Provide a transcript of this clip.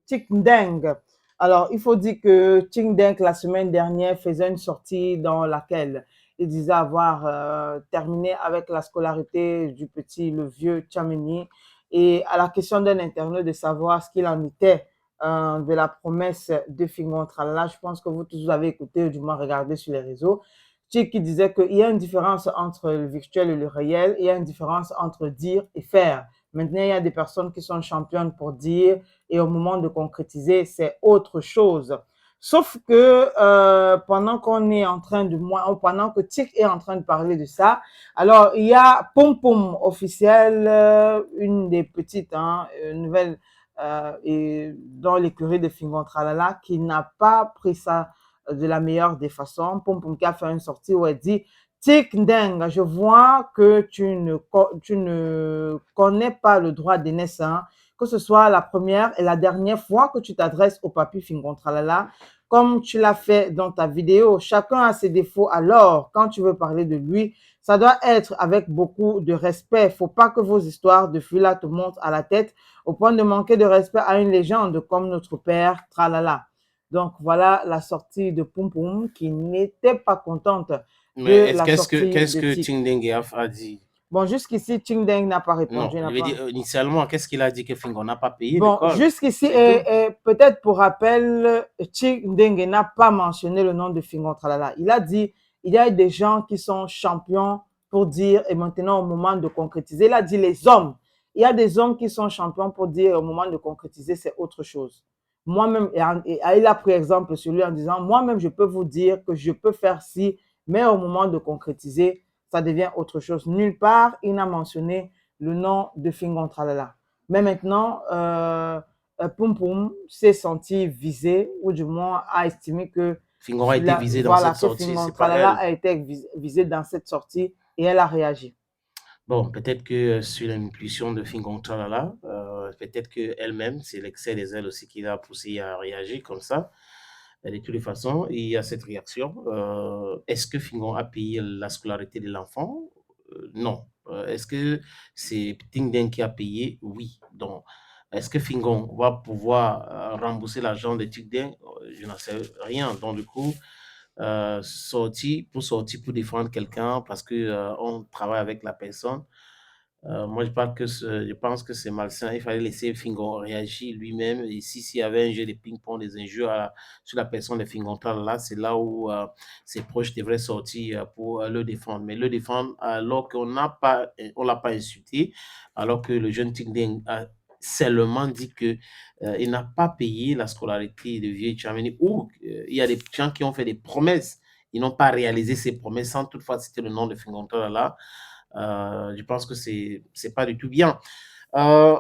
Tik Ndeng. Alors, il faut dire que Tik Ndeng, la semaine dernière, faisait une sortie dans laquelle il disait avoir terminé avec la scolarité du petit, le vieux Tchameni. Et à la question d'un internaute de savoir ce qu'il en était de la promesse de Fingon Tralala, je pense que vous tous avez écouté ou du moins regardé sur les réseaux. Tik qui disait qu'il y a une différence entre le virtuel et le réel, il y a une différence entre dire et faire. Maintenant, il y a des personnes qui sont championnes pour dire et au moment de concrétiser, c'est autre chose. Sauf que pendant qu'on est en train de, pendant que Tik est en train de parler de ça, alors il y a Pom Pom officielle, une des petites nouvelles et dans l'écurie de Fingon Tralala, qui n'a pas pris ça de la meilleure des façons. Pom Pom qui a fait une sortie où elle dit Tik Ndeng, je vois que tu ne connais pas le droit d'aînesse, hein, que ce soit la première et la dernière fois que tu t'adresses au papy Fingon Tralala, comme tu l'as fait dans ta vidéo. Chacun a ses défauts, alors quand tu veux parler de lui, ça doit être avec beaucoup de respect. Faut pas que vos histoires de Fula te montent à la tête au point de manquer de respect à une légende comme notre père Tralala. Donc voilà la sortie de Poum Poum qui n'était pas contente de Mais la sortie qu'est-ce de que Tik. Ting Deng a dit? Bon, jusqu'ici, Ting Deng n'a pas Non, répondu, je n'a veux pas. dire, initialement, qu'est-ce qu'il a dit que Fingon n'a pas payé Bon, l'école? jusqu'ici, C'est tout. et peut-être pour rappel, Ting Deng n'a pas mentionné le nom de Fingon Tralala. Il a dit, il y a des gens qui sont champions pour dire, et maintenant au moment de concrétiser, il a dit les hommes. Il y a des hommes qui sont champions pour dire, et au moment de concrétiser, c'est autre chose. Moi-même, il a pris exemple sur lui en disant, moi-même, je peux vous dire que je peux faire ci, mais au moment de concrétiser, ça devient autre chose. Nulle part, il n'a mentionné le nom de Fingon Tralala. Mais maintenant, Poum Poum s'est senti visé, ou du moins a estimé que, Fingon a été visé dans voilà, cette que sortie, Fingon c'est pas Tralala elle. a été visé dans cette sortie et elle a réagi. Bon, peut-être que sur l'impulsion de Fingon Tralala, peut-être qu'elle-même, c'est l'excès des ailes aussi qui l'a poussé à réagir comme ça. De toutes les façons, il y a cette réaction. Est-ce que Fingon a payé la scolarité de l'enfant? Non. Est-ce que c'est Ting Deng qui a payé? Oui. Donc, est-ce que Fingon va pouvoir rembourser l'argent de Ting Deng? Je n'en sais rien. Donc, du coup, sortir pour défendre quelqu'un parce que on travaille avec la personne. Moi, je pense que c'est malsain. Il fallait laisser Fingon réagir lui-même. Et si s'il y avait un jeu de ping-pong, des injures sur la personne de Fingon, là, c'est là où ses proches devraient sortir pour le défendre. Mais le défendre alors on l'a pas insulté, alors que le jeune Tingdeng a seulement dit que il n'a pas payé la scolarité de vieux Tchameni, ou il y a des gens qui ont fait des promesses. Ils n'ont pas réalisé ces promesses sans toutefois citer le nom de Fingon là. Je pense que c'est pas du tout bien. On